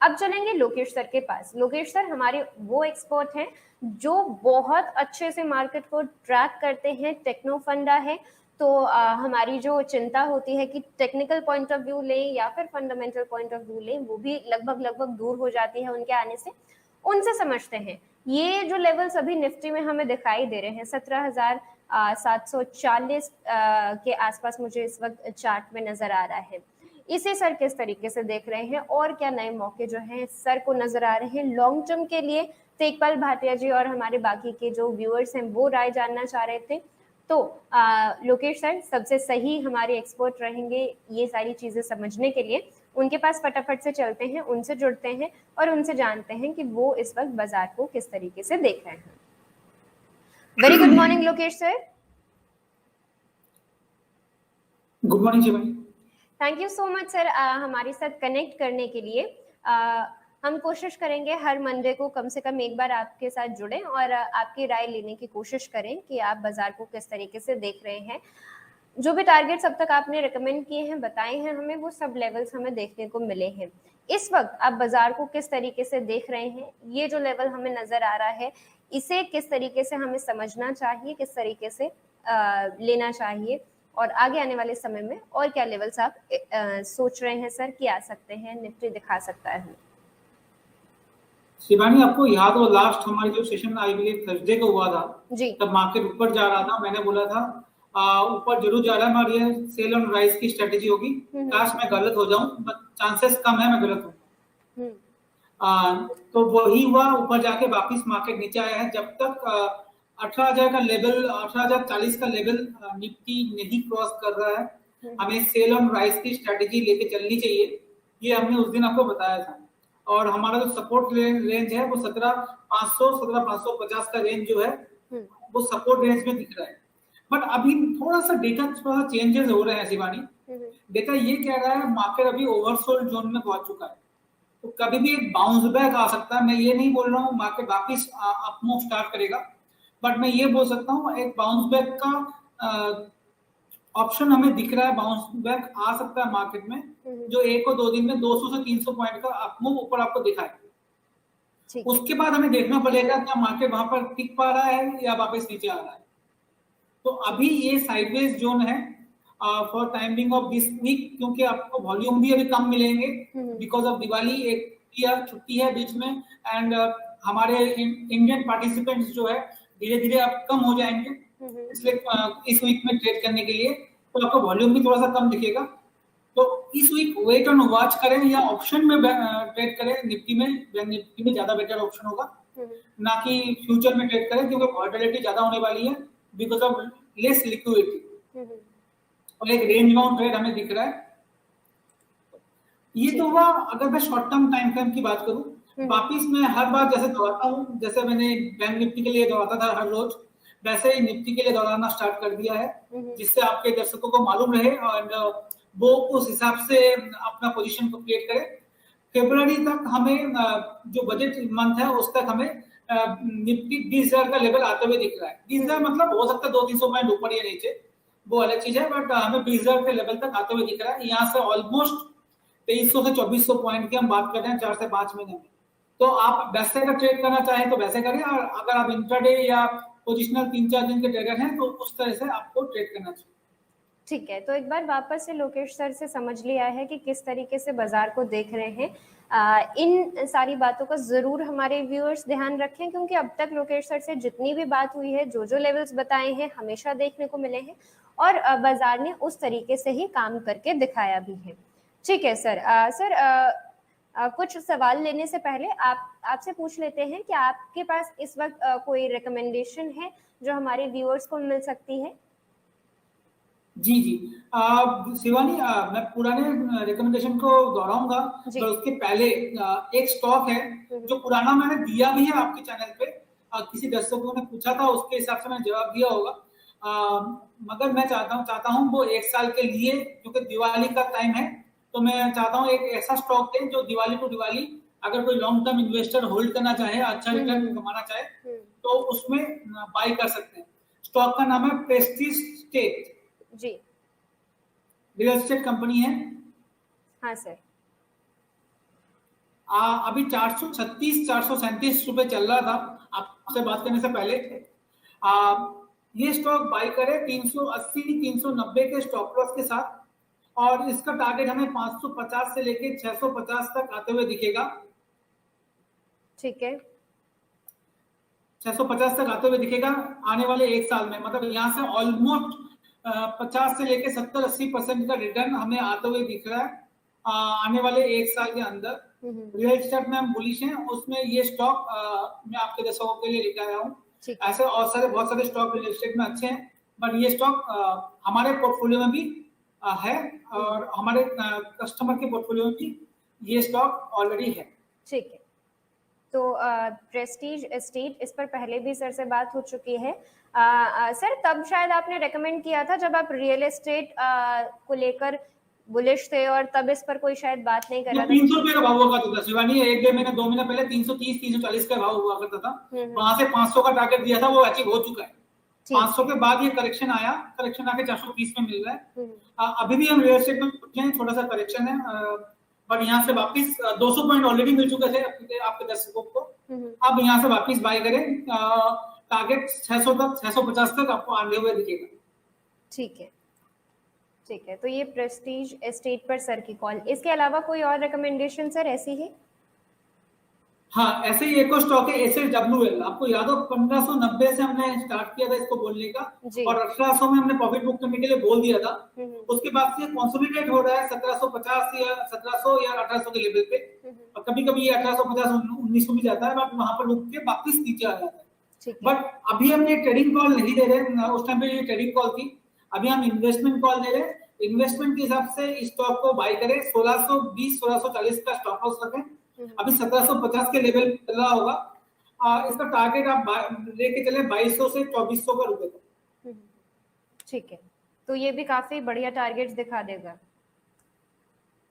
अब चलेंगे लोकेश सर के पास। लोकेश सर हमारे वो एक्सपर्ट हैं जो बहुत अच्छे से मार्केट को ट्रैक करते हैं। टेक्नो फंडा है तो हमारी जो चिंता होती है कि टेक्निकल पॉइंट ऑफ व्यू लें या फिर फंडामेंटल पॉइंट ऑफ व्यू लें, वो भी लगभग दूर हो जाती है उनके आने से। उनसे समझते हैं ये जो लेवल्स अभी निफ्टी में हमें दिखाई दे रहे हैं 17,740 के आसपास मुझे इस वक्त चार्ट में नजर आ रहा है। इसे सर किस तरीके से देख रहे हैं और क्या नए मौके जो हैं सर को नजर आ रहे हैं लॉन्ग टर्म के लिए? तेजपाल भाटिया जी और हमारे बाकी के जो व्यूअर्स हैं वो राय जानना चाह रहे थे। तो लोकेश सर सबसे सही हमारे एक्सपर्ट रहेंगे ये सारी चीजें समझने के लिए। उनके पास फटाफट से चलते हैं, उनसे जुड़ते हैं और उनसे जानते हैं कि वो इस वक्त बाजार को किस तरीके से देख रहे हैं। Very good morning Lokesh sir. Good morning जी भाई। Thank you so much sir हमारे साथ कनेक्ट करने के लिए। हम कोशिश करेंगे हर मंडे को कम से कम एक बार आपके साथ जुड़ें और आपकी राय लेने की कोशिश करें कि आप बाजार को किस तरीके से देख रहे हैं। जो भी टारगेट्स अब तक आपने रिकमेंड किए हैं, बताए हैं हमें, वो सब लेवल्स हमें देखने को मिले हैं। इस वक्त आप बाजार को किस तरीके से देख रहे हैं? ये जो लेवल हमें नजर आ रहा है इसे किस तरीके से हमें समझना चाहिए, किस तरीके से लेना चाहिए और आगे आने वाले समय में और क्या लेवल्स आप सोच रहे हैं सर कि आ सकते हैं, निफ्टी दिखा सकता है? शिवानी, आपको याद हो लास्ट हमारी जो सेशन आई बिलीव थर्सडे को हुआ था जी, तब मार्केट ऊपर जा रहा था, मैंने बोला था ऊपर जरूर जा रहा है हमारी ये सेल ऑन राइज की स्ट्रेटेजी होगी। काश मैं गलत हो जाऊं, बट चांसेस कम है मैं गलत हूं। तो वही हुआ, ऊपर जाके वापस मार्केट नीचे आया है। जब तक 18,000 का लेवल, 18,040 का लेवल निफ्टी नहीं क्रॉस कर रहा है, हमें सेल ऑन राइज की स्ट्रेटेजी लेके चलनी चाहिए। ये हमने उस दिन आपको बताया था। और हमारा जो सपोर्ट रेंज है वो 17,500 17,550 का रेंज जो है वो सपोर्ट रेंज में दिख रहा है। बट अभी थोड़ा सा डेटा थोड़ा चेंजेस हो रहे हैं शिवानी। डेटा ये कह रहा है मार्केट अभी ओवरसोल्ड जोन में पहुंच चुका है, तो कभी भी एक बाउंस बैक आ सकता है। मैं ये नहीं बोल रहा हूँ मार्केट वापिस अप मूव स्टार्ट करेगा, बट मैं ये बोल सकता हूँ एक बाउंस बैक का ऑप्शन हमें दिख रहा है। बाउंस बैक आ सकता है मार्केट में, जो एक और 2 दिन में 200 से 300 पॉइंट का अप मूव ऊपर आपको दिखा है। उसके बाद हमें देखना पड़ेगा क्या मार्केट वहां पर टिक पा रहा है या वापस नीचे आ रहा है। तो अभी ये साइडवेज जोन है for timing of this week, क्योंकि आपको वॉल्यूम भी अभी कम मिलेंगे बिकॉज ऑफ दिवाली, एक छुट्टी है बीच में, एंड हमारे इंडियन पार्टिसिपेंट्स जो है धीरे धीरे अब कम हो जाएंगे, इसलिए इस वीक में ट्रेड करने के लिए तो आपको वॉल्यूम भी थोड़ा सा कम दिखेगा। तो इस वीक वेट ऑन वॉच करें या ऑप्शन में ट्रेड करें निफ्टी में ज्यादा बेटर ऑप्शन होगा, ना कि फ्यूचर में ट्रेड करें, क्योंकि वॉलेटिलिटी ज्यादा होने वाली है बिकॉज ऑफ लेस लिक्विडिटी और एक रेंज बाउंड ट्रेड हमें दिख रहा है। ये तो हुआ अगर मैं शॉर्ट टर्म टाइम फ्रेम की बात करूं। वापिस मैं हर बार जैसे दोहराता हूं, जैसे मैंने बैंक निफ्टी के लिए दोहराता था हर रोज, वैसे ही निफ्टी के लिए दोहराना स्टार्ट कर दिया है, जिससे आपके दर्शकों को मालूम रहे और वो उस हिसाब से अपना पोजीशन को क्रिएट करे। फरवरी तक हमें जो बजट मंथ है उस तक हमें निफ्टी 20,000 का लेवल आते हुए दिख रहा है। 20,000 मतलब हो सकता है 200-300 पॉइंट ऊपर या नीचे, वो अलग चीज है, बट हमें 20,000 के लेवल तक आते हुए दिख रहा है। यहाँ से ऑलमोस्ट 2300 से 2400 पॉइंट की हम बात कर रहे हैं 4 से 5 महीने में। तो आप वैसे का ट्रेड करना चाहें तो वैसे करिए, और अगर आप इंट्राडे या पोजिशनल 3-4 दिन के ट्रेडर हैं तो उस तरह से आपको ट्रेड करना चाहिए। ठीक है, तो एक बार वापस से लोकेश सर से समझ लिया है कि किस तरीके से बाजार को देख रहे हैं। इन सारी बातों का जरूर हमारे व्यूअर्स ध्यान रखें, क्योंकि अब तक लोकेश सर से जितनी भी बात हुई है, जो जो लेवल्स बताए हैं, हमेशा देखने को मिले हैं और बाजार ने उस तरीके से ही काम करके दिखाया भी है। ठीक है सर। कुछ सवाल लेने से पहले आपसे पूछ लेते हैं कि आपके पास इस वक्त कोई रिकमेंडेशन है जो हमारे व्यूअर्स को मिल सकती है? जी शिवानी, मैं पुराने रिकमेंडेशन को दोहराऊंगा, पर उसके पहले एक स्टॉक है जो पुराना मैंने दिया भी है आपके चैनल पे। किसी दर्शकों ने पूछा था, उसके हिसाब से मैंने जवाब दिया होगा, मगर मैं चाहता हूं वो 1 साल के लिए, क्योंकि दिवाली का टाइम है, तो मैं चाहता हूं एक ऐसा स्टॉक है जो दिवाली टू दिवाली अगर कोई लॉन्ग टर्म इन्वेस्टर होल्ड करना चाहे, अच्छा रिटर्न कमाना चाहे, तो उसमें बाई कर सकते हैं। स्टॉक का नाम है प्रेस्टीज स्टेट। जी, रियल एस्टेट कंपनी है। हाँ सर। अभी 436 437 रुपए चल रहा था आपसे बात करने से पहले। ये स्टॉक बाई करे 380 390 के स्टॉप लॉस के साथ, और इसका टारगेट हमें 550 से लेके 650 तक आते हुए दिखेगा। ठीक है, 650 तक आते हुए दिखेगा आने वाले एक साल में। मतलब यहाँ से ऑलमोस्ट 50 से लेके 70-80% का रिटर्न हमें आते हुए दिख रहा है आने वाले एक साल के अंदर। रियल एस्टेट में हम बुलिश हैं, उसमें ये स्टॉक मैं आपके दर्शकों के लिए लेकर आया हूँ। ऐसे और बहुत सारे स्टॉक रियल एस्टेट में अच्छे हैं, बट ये स्टॉक हमारे पोर्टफोलियो में भी है, और हमारे कस्टमर के पोर्टफोलियो में भी ये स्टॉक ऑलरेडी है। ठीक है, तो प्रेस्टीज एस्टेट, इस पर पहले भी सर से बात हो चुकी है। सर तब शायद आपने रेकमेंड किया था जब आप रियल एस्टेट को लेकर बुलिश थे, और तब इस पर कोई शायद बात नहीं कर रहा था। 300 रुपए का भाव हुआ करता था शिवानी, एक डेढ़ महीने 2 महीने पहले 330 340 का भाव हुआ करता था। वहां से 500 का टारगेट दिया था, वो अचीव हो चुका है। 500 के बाद ये करेक्शन आया, करेक्शन आके 430 में मिल रहा है। अभी भी हम रियल एस्टेट में छोटा सा करेक्शन है, बट यहाँ से वापिस 200 पॉइंट ऑलरेडी मिल चुके थे आपके दर्शकों को। अब यहाँ से वापिस बाय करें, टारगेट 600 तक 650 तक आपको आने हुए दिखेगा। ठीक है, ठीक है, तो ये प्रेस्टीज एस्टेट पर सर की कॉल। इसके अलावा कोई और रिकमेंडेशन सर ऐसी है? हाँ, ऐसे ही एक और स्टॉक है SHWL। आपको याद हो 1590 से हमने स्टार्ट किया था इसको बोलने का, और 1800 में हमने प्रॉफिट बुक करने के लिए बोल दिया था। उसके बाद से कंसोलिडेट हो रहा है 1750 या 1700 या 1800 के लेवल पे, और कभी कभी ये 1850 1900 भी जाता है, बट वहां पर रुक के वापिस नीचे आ जाता है। बट अभी हम ये ट्रेडिंग कॉल नहीं दे रहे, उस टाइम पे ये ट्रेडिंग कॉल थी, अभी हम इन्वेस्टमेंट कॉल दे रहे हैं। इन्वेस्टमेंट के हिसाब से इस स्टॉक को बाय करें, 1620 1640 का स्टॉप लॉस रखें। अभी 1750 के लेवल चल रहा होगा, इसका टारगेट आप लेके चले 2200 से 2400 का रुपए तक। ठीक है, तो ये भी काफी बढ़िया टारगेट्स दिखा देगा।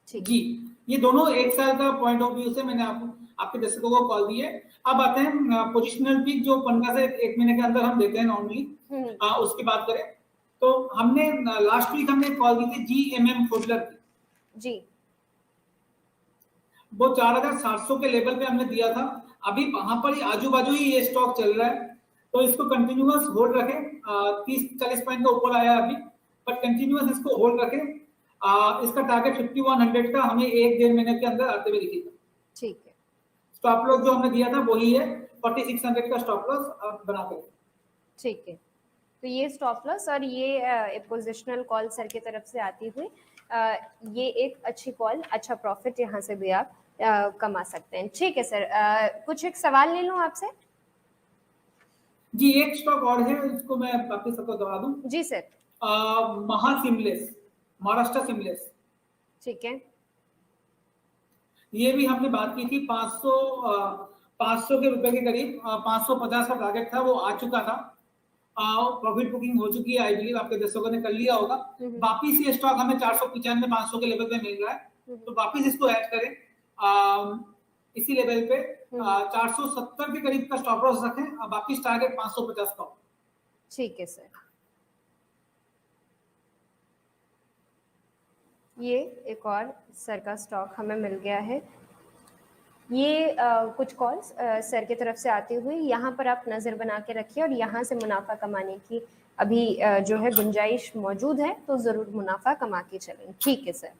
ठीक जी, ये दोनों एक साल का पॉइंट ऑफ व्यू से मैंने आपके दर्शकों को कॉल दी है। अब आते हैं पोजिशनल पिक, जो 15 से 1 महीने के अंदर हम देते हैं नॉर्मली, उसकी बात करें तो हमने लास्ट वीक हमने कॉल दी थी GMM फुटलर की जी, वो 4700 के लेवल पे हमने दिया था। अभी वहां पर ही आजू बाजू ही ये स्टॉक चल रहा है, तो इसको कंटिन्यूअस होल्ड रखें। 30-40 पॉइंट का ऊपर आया अभी, पर कंटिन्यूअस इसको होल्ड रखें। इसका टारगेट 5100 का हमें 1-1.5 महीने के अंदर आते हुए दिखेगा। ठीक है, स्टॉप लॉस जो हमने दिया था वही है, 4600 का स्टॉप लॉस बना कर। ठीक है, तो ये स्टॉप लॉस और ये पोजिशनल कॉल सर की तरफ से आती हुई ये एक अच्छी कॉल, अच्छा प्रॉफिट यहाँ से भी आप कमा सकते हैं। ठीक है सर, कुछ एक सवाल ले लूं आपसे? जी, एक स्टॉक और है, इसको मैं वापस सबको दबा दूं। जी सर। महासिमलेस, महाराष्ट्र सिमलेस। ठीक है, ये भी हमने बात की थी 500 के रुपए के करीब, 550 का टारगेट था, वो आ चुका था। प्रॉफिट बुकिंग हो चुकी है, आई बिलीव आपके दर्शकों ने कर लिया होगा। वापिस ये स्टॉक हमें 495 500 के लेवल पे मिल रहा है, तो वापिस इसको ऐड करें इसी लेवल पे। 470 के करीब का स्टॉप लॉस रखें, वापिस टारगेट 550 का। ठीक है सर, ये एक और सर का स्टॉक हमें मिल गया है। ये कुछ कॉल्स सर की तरफ से आती हुई यहाँ पर आप नज़र बना के रखिए, और यहाँ से मुनाफा कमाने की अभी जो है गुंजाइश मौजूद है, तो ज़रूर मुनाफा कमा के चलें। ठीक है सर।